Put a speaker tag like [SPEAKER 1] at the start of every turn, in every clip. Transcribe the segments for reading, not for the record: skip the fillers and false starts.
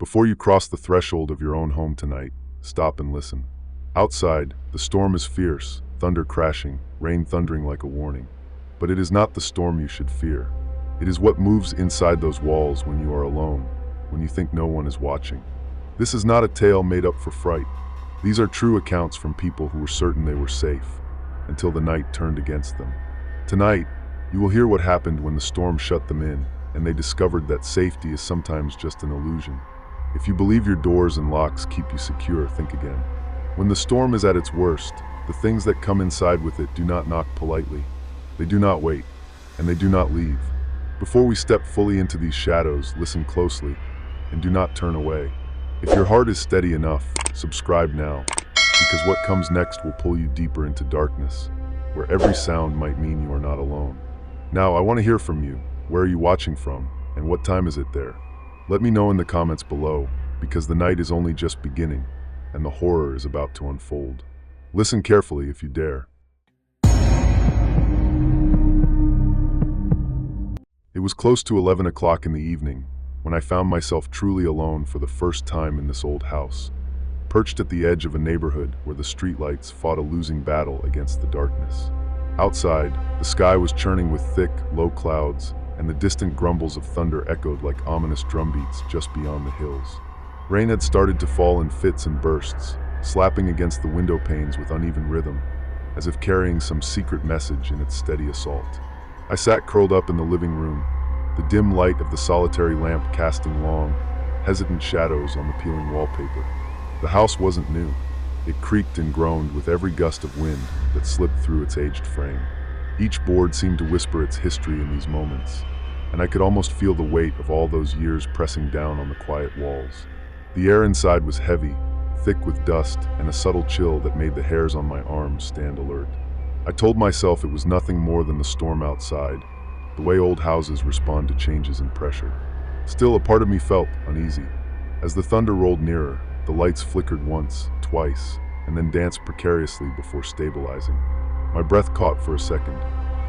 [SPEAKER 1] Before you cross the threshold of your own home tonight, stop and listen. Outside, the storm is fierce, thunder crashing, rain thundering like a warning. But it is not the storm you should fear. It is what moves inside those walls when you are alone, when you think no one is watching. This is not a tale made up for fright. These are true accounts from people who were certain they were safe, until the night turned against them. Tonight, you will hear what happened when the storm shut them in, and they discovered that safety is sometimes just an illusion. If you believe your doors and locks keep you secure, think again. When the storm is at its worst, the things that come inside with it do not knock politely. They do not wait, and they do not leave. Before we step fully into these shadows, listen closely, and do not turn away. If your heart is steady enough, subscribe now, because what comes next will pull you deeper into darkness, where every sound might mean you are not alone. Now, I want to hear from you. Where are you watching from, and what time is it there? Let me know in the comments below, because the night is only just beginning, and the horror is about to unfold. Listen carefully if you dare. It was close to 11 o'clock in the evening, when I found myself truly alone for the first time in this old house, perched at the edge of a neighborhood where the streetlights fought a losing battle against the darkness. Outside, the sky was churning with thick, low clouds, and the distant grumbles of thunder echoed like ominous drumbeats just beyond the hills. Rain had started to fall in fits and bursts, slapping against the window panes with uneven rhythm, as if carrying some secret message in its steady assault. I sat curled up in the living room, the dim light of the solitary lamp casting long, hesitant shadows on the peeling wallpaper. The house wasn't new. It creaked and groaned with every gust of wind that slipped through its aged frame. Each board seemed to whisper its history in these moments, and I could almost feel the weight of all those years pressing down on the quiet walls. The air inside was heavy, thick with dust, and a subtle chill that made the hairs on my arms stand alert. I told myself it was nothing more than the storm outside, the way old houses respond to changes in pressure. Still, a part of me felt uneasy. As the thunder rolled nearer, the lights flickered once, twice, and then danced precariously before stabilizing. My breath caught for a second.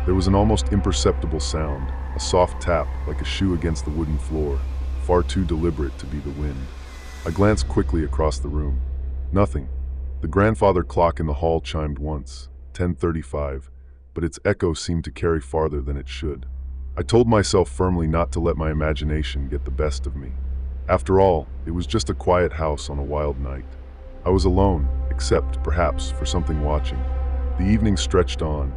[SPEAKER 1] There was an almost imperceptible sound, a soft tap like a shoe against the wooden floor, far too deliberate to be the wind. I glanced quickly across the room. Nothing. The grandfather clock in the hall chimed once, 10:35, but its echo seemed to carry farther than it should. I told myself firmly not to let my imagination get the best of me. After all, it was just a quiet house on a wild night. I was alone, except, perhaps, for something watching. The evening stretched on,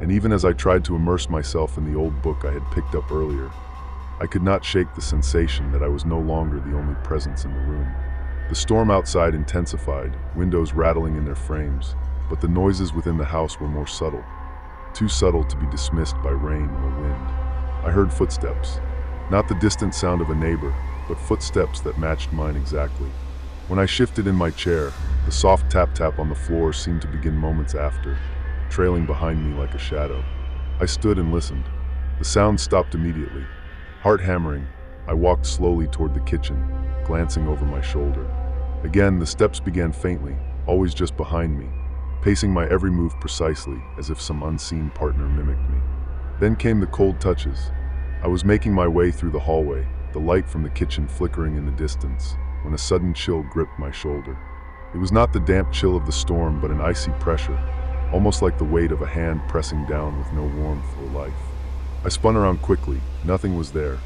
[SPEAKER 1] and even as I tried to immerse myself in the old book I had picked up earlier, I could not shake the sensation that I was no longer the only presence in the room. The storm outside intensified, windows rattling in their frames, but the noises within the house were more subtle, too subtle to be dismissed by rain or wind. I heard footsteps, not the distant sound of a neighbor, but footsteps that matched mine exactly. When I shifted in my chair, the soft tap-tap on the floor seemed to begin moments after, trailing behind me like a shadow. I stood and listened. The sound stopped immediately. Heart hammering, I walked slowly toward the kitchen, glancing over my shoulder. Again, the steps began faintly, always just behind me, pacing my every move precisely, as if some unseen partner mimicked me. Then came the cold touches. I was making my way through the hallway, the light from the kitchen flickering in the distance, when a sudden chill gripped my shoulder. It was not the damp chill of the storm, but an icy pressure, almost like the weight of a hand pressing down with no warmth or life. I spun around quickly. Nothing was there.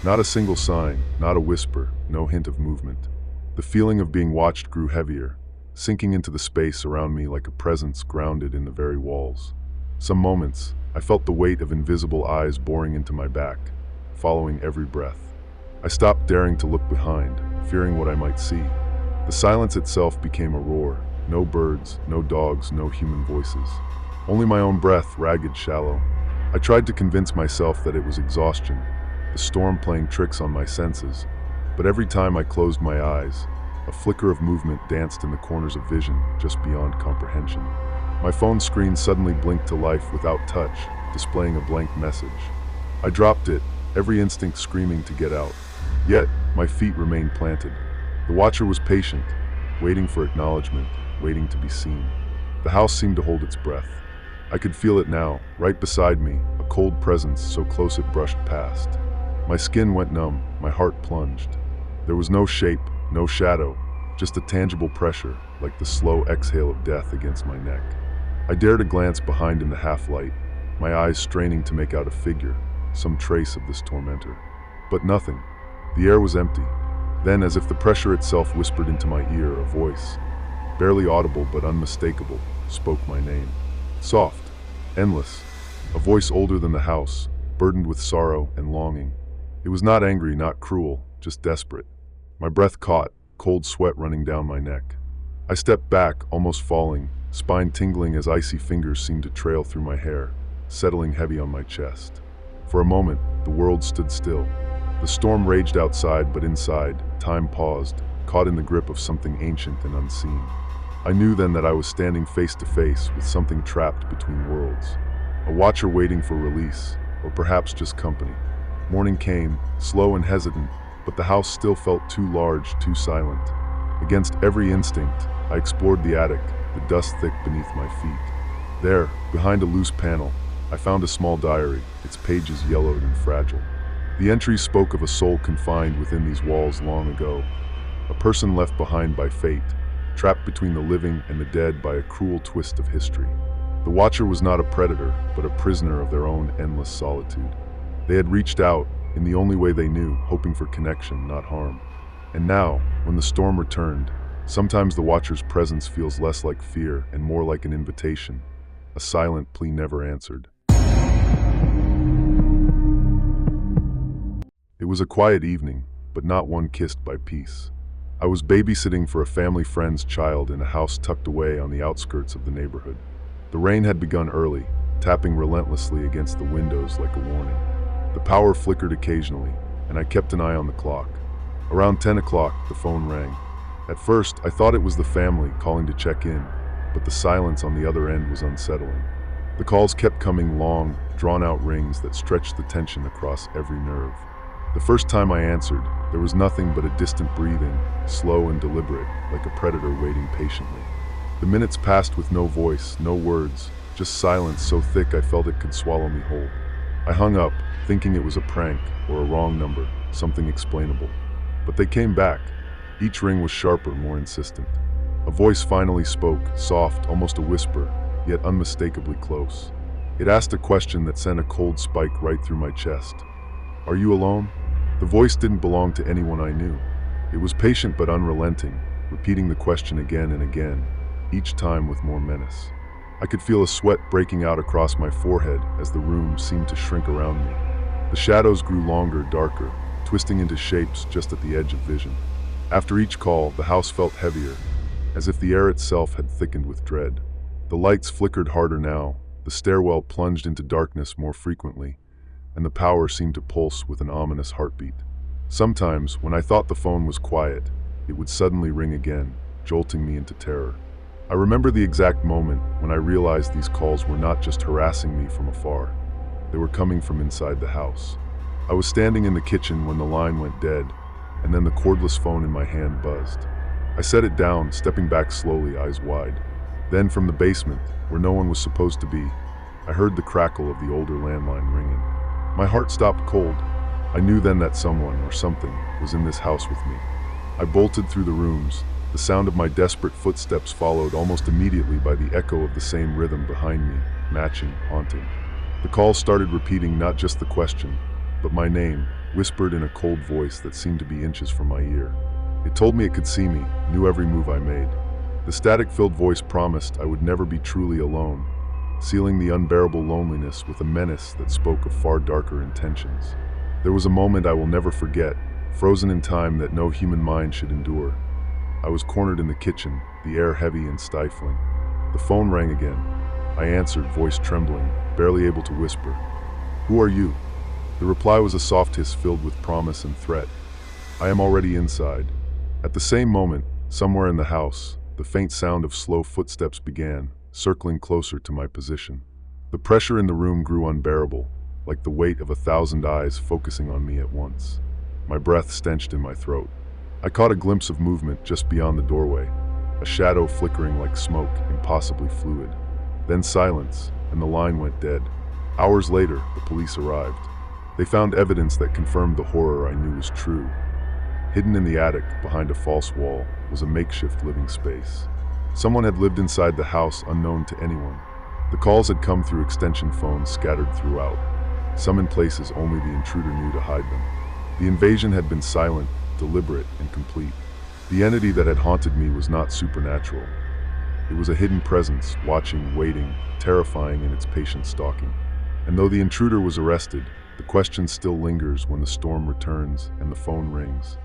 [SPEAKER 1] Not a single sign, not a whisper, no hint of movement. The feeling of being watched grew heavier, sinking into the space around me like a presence grounded in the very walls. Some moments, I felt the weight of invisible eyes boring into my back, following every breath. I stopped daring to look behind, fearing what I might see. The silence itself became a roar. No birds, no dogs, no human voices. Only my own breath, ragged, shallow. I tried to convince myself that it was exhaustion, the storm playing tricks on my senses, but every time I closed my eyes, a flicker of movement danced in the corners of vision, just beyond comprehension. My phone screen suddenly blinked to life without touch, displaying a blank message. I dropped it, every instinct screaming to get out. Yet, my feet remained planted. The watcher was patient, waiting for acknowledgement, waiting to be seen. The house seemed to hold its breath. I could feel it now, right beside me, a cold presence so close it brushed past. My skin went numb, my heart plunged. There was no shape, no shadow, just a tangible pressure, like the slow exhale of death against my neck. I dared to glance behind in the half-light, my eyes straining to make out a figure, some trace of this tormentor. But nothing. The air was empty. Then, as if the pressure itself whispered into my ear, a voice, barely audible but unmistakable, spoke my name. Soft, endless, a voice older than the house, burdened with sorrow and longing. It was not angry, not cruel, just desperate. My breath caught, cold sweat running down my neck. I stepped back, almost falling, spine tingling as icy fingers seemed to trail through my hair, settling heavy on my chest. For a moment, the world stood still. The storm raged outside, but inside, time paused, caught in the grip of something ancient and unseen. I knew then that I was standing face to face with something trapped between worlds. A watcher waiting for release, or perhaps just company. Morning came, slow and hesitant, but the house still felt too large, too silent. Against every instinct, I explored the attic, the dust thick beneath my feet. There, behind a loose panel, I found a small diary, its pages yellowed and fragile. The entries spoke of a soul confined within these walls long ago, a person left behind by fate, trapped between the living and the dead by a cruel twist of history. The watcher was not a predator, but a prisoner of their own endless solitude. They had reached out, in the only way they knew, hoping for connection, not harm. And now, when the storm returned, sometimes the watcher's presence feels less like fear and more like an invitation, a silent plea never answered. It was a quiet evening, but not one kissed by peace. I was babysitting for a family friend's child in a house tucked away on the outskirts of the neighborhood. The rain had begun early, tapping relentlessly against the windows like a warning. The power flickered occasionally, and I kept an eye on the clock. Around 10 o'clock, the phone rang. At first, I thought it was the family calling to check in, but the silence on the other end was unsettling. The calls kept coming, long, drawn-out rings that stretched the tension across every nerve. The first time I answered, there was nothing but a distant breathing, slow and deliberate, like a predator waiting patiently. The minutes passed with no voice, no words, just silence so thick I felt it could swallow me whole. I hung up, thinking it was a prank or a wrong number, something explainable. But they came back. Each ring was sharper, more insistent. A voice finally spoke, soft, almost a whisper, yet unmistakably close. It asked a question that sent a cold spike right through my chest. "Are you alone?" The voice didn't belong to anyone I knew. It was patient but unrelenting, repeating the question again and again, each time with more menace. I could feel a sweat breaking out across my forehead as the room seemed to shrink around me. The shadows grew longer, darker, twisting into shapes just at the edge of vision. After each call, the house felt heavier, as if the air itself had thickened with dread. The lights flickered harder now, the stairwell plunged into darkness more frequently, and the power seemed to pulse with an ominous heartbeat. Sometimes, when I thought the phone was quiet, it would suddenly ring again, jolting me into terror. I remember the exact moment when I realized these calls were not just harassing me from afar. They were coming from inside the house. I was standing in the kitchen when the line went dead, and then the cordless phone in my hand buzzed. I set it down, stepping back slowly, eyes wide. Then from the basement, where no one was supposed to be, I heard the crackle of the older landline ringing. My heart stopped cold. I knew then that someone, or something, was in this house with me. I bolted through the rooms, the sound of my desperate footsteps followed almost immediately by the echo of the same rhythm behind me, matching, haunting. The call started repeating not just the question, but my name, whispered in a cold voice that seemed to be inches from my ear. It told me it could see me, knew every move I made. The static-filled voice promised I would never be truly alone, sealing the unbearable loneliness with a menace that spoke of far darker intentions. There was a moment I will never forget, frozen in time that no human mind should endure. I was cornered in the kitchen, the air heavy and stifling. The phone rang again. I answered, voice trembling, barely able to whisper. "Who are you?" The reply was a soft hiss filled with promise and threat. "I am already inside." At the same moment, somewhere in the house, the faint sound of slow footsteps began, circling closer to my position. The pressure in the room grew unbearable, like the weight of 1,000 eyes focusing on me at once. My breath stenched in my throat. I caught a glimpse of movement just beyond the doorway, a shadow flickering like smoke, impossibly fluid. Then silence, and the line went dead. Hours later, the police arrived. They found evidence that confirmed the horror I knew was true. Hidden in the attic, behind a false wall, was a makeshift living space. Someone had lived inside the house unknown to anyone. The calls had come through extension phones scattered throughout, some in places only the intruder knew to hide them. The invasion had been silent, deliberate, and complete. The entity that had haunted me was not supernatural. It was a hidden presence, watching, waiting, terrifying in its patient stalking. And though the intruder was arrested, the question still lingers when the storm returns and the phone rings.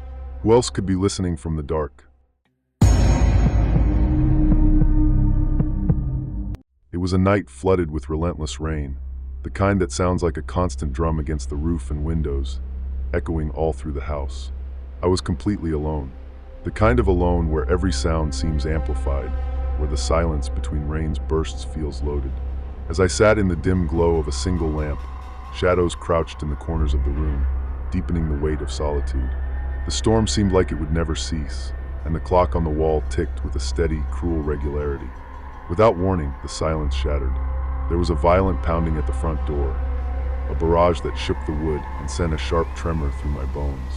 [SPEAKER 1] Who else could be listening from the dark? It was a night flooded with relentless rain, the kind that sounds like a constant drum against the roof and windows, echoing all through the house. I was completely alone. The kind of alone where every sound seems amplified, where the silence between rain's bursts feels loaded. As I sat in the dim glow of a single lamp, shadows crouched in the corners of the room, deepening the weight of solitude. The storm seemed like it would never cease, and the clock on the wall ticked with a steady, cruel regularity. Without warning, the silence shattered. There was a violent pounding at the front door, a barrage that shook the wood and sent a sharp tremor through my bones.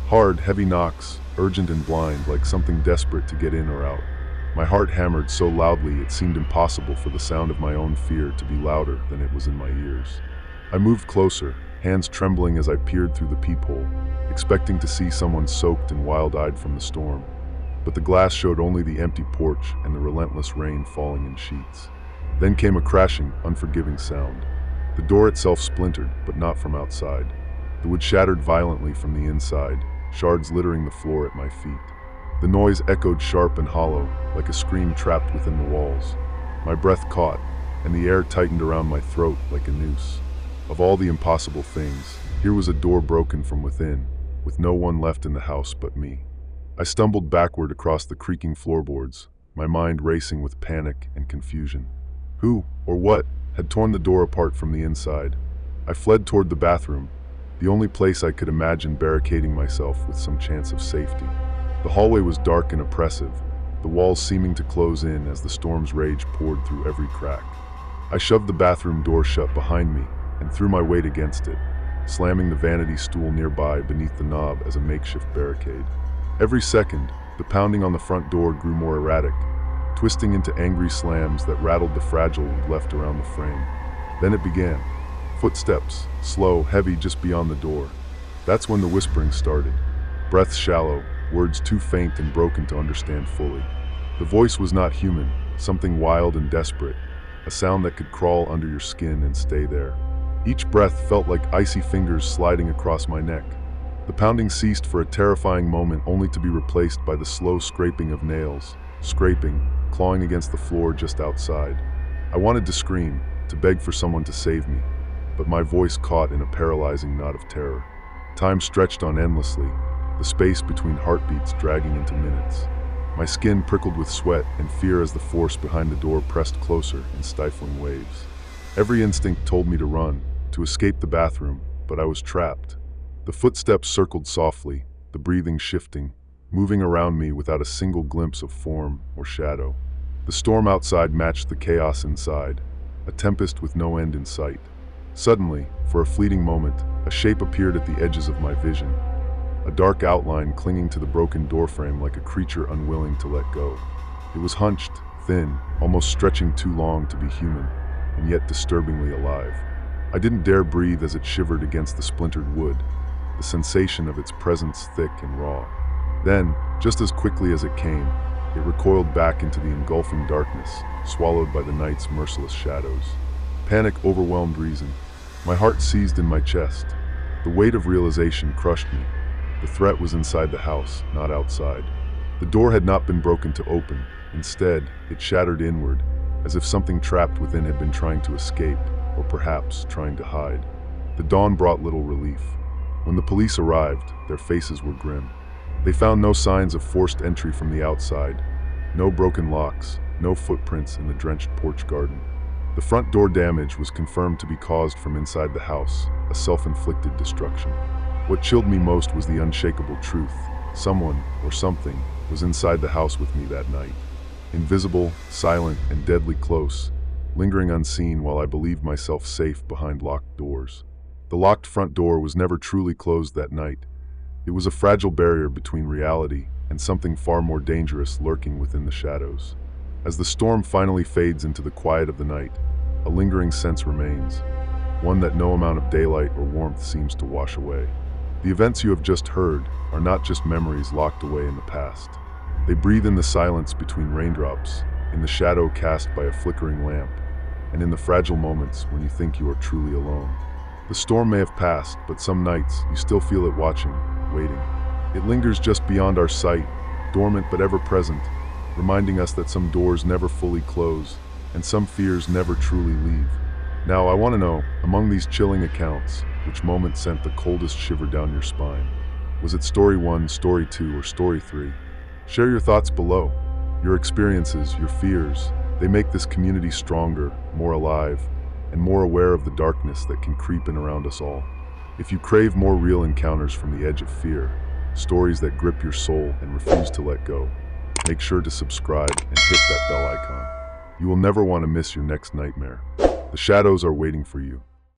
[SPEAKER 1] Hard, heavy knocks, urgent and blind, like something desperate to get in or out. My heart hammered so loudly it seemed impossible for the sound of my own fear to be louder than it was in my ears. I moved closer, hands trembling as I peered through the peephole, expecting to see someone soaked and wild-eyed from the storm. But the glass showed only the empty porch and the relentless rain falling in sheets. Then came a crashing, unforgiving sound. The door itself splintered, but not from outside. The wood shattered violently from the inside, shards littering the floor at my feet. The noise echoed sharp and hollow, like a scream trapped within the walls. My breath caught, and the air tightened around my throat like a noose. Of all the impossible things, here was a door broken from within, with no one left in the house but me. I stumbled backward across the creaking floorboards, my mind racing with panic and confusion. Who, or what, had torn the door apart from the inside? I fled toward the bathroom, the only place I could imagine barricading myself with some chance of safety. The hallway was dark and oppressive, the walls seeming to close in as the storm's rage poured through every crack. I shoved the bathroom door shut behind me and threw my weight against it, slamming the vanity stool nearby beneath the knob as a makeshift barricade. Every second, the pounding on the front door grew more erratic, twisting into angry slams that rattled the fragile wood left around the frame. Then it began. Footsteps, slow, heavy just beyond the door. That's when the whispering started. Breaths shallow, words too faint and broken to understand fully. The voice was not human, something wild and desperate, a sound that could crawl under your skin and stay there. Each breath felt like icy fingers sliding across my neck. The pounding ceased for a terrifying moment, only to be replaced by the slow scraping of nails, scraping, clawing against the floor just outside. I wanted to scream, to beg for someone to save me, but my voice caught in a paralyzing knot of terror. Time stretched on endlessly, the space between heartbeats dragging into minutes. My skin prickled with sweat and fear as the force behind the door pressed closer in stifling waves. Every instinct told me to run, to escape the bathroom, but I was trapped. The footsteps circled softly, the breathing shifting, moving around me without a single glimpse of form or shadow. The storm outside matched the chaos inside, a tempest with no end in sight. Suddenly, for a fleeting moment, a shape appeared at the edges of my vision, a dark outline clinging to the broken doorframe like a creature unwilling to let go. It was hunched, thin, almost stretching too long to be human, and yet disturbingly alive. I didn't dare breathe as it shivered against the splintered wood, the sensation of its presence thick and raw. Then, just as quickly as it came, it recoiled back into the engulfing darkness, swallowed by the night's merciless shadows. Panic overwhelmed reason. My heart seized in my chest. The weight of realization crushed me. The threat was inside the house, not outside. The door had not been broken to open. Instead, it shattered inward, as if something trapped within had been trying to escape, or perhaps trying to hide. The dawn brought little relief. When the police arrived, their faces were grim. They found no signs of forced entry from the outside, no broken locks, no footprints in the drenched porch garden. The front door damage was confirmed to be caused from inside the house, a self-inflicted destruction. What chilled me most was the unshakable truth. Someone, or something, was inside the house with me that night. Invisible, silent, and deadly close, lingering unseen while I believed myself safe behind locked doors. The locked front door was never truly closed that night. It was a fragile barrier between reality and something far more dangerous lurking within the shadows. As the storm finally fades into the quiet of the night, a lingering sense remains, one that no amount of daylight or warmth seems to wash away. The events you have just heard are not just memories locked away in the past. They breathe in the silence between raindrops, in the shadow cast by a flickering lamp, and in the fragile moments when you think you are truly alone. The storm may have passed, but some nights you still feel it watching, waiting. It lingers just beyond our sight, dormant but ever present, reminding us that some doors never fully close and some fears never truly leave. Now, I want to know, among these chilling accounts, which moment sent the coldest shiver down your spine? Was it story 1, story 2, or story 3? Share your thoughts below. Your experiences, your fears, they make this community stronger, more alive, and more aware of the darkness that can creep in around us all. If you crave more real encounters from the edge of fear, stories that grip your soul and refuse to let go, make sure to subscribe and hit that bell icon. You will never want to miss your next nightmare. The shadows are waiting for you,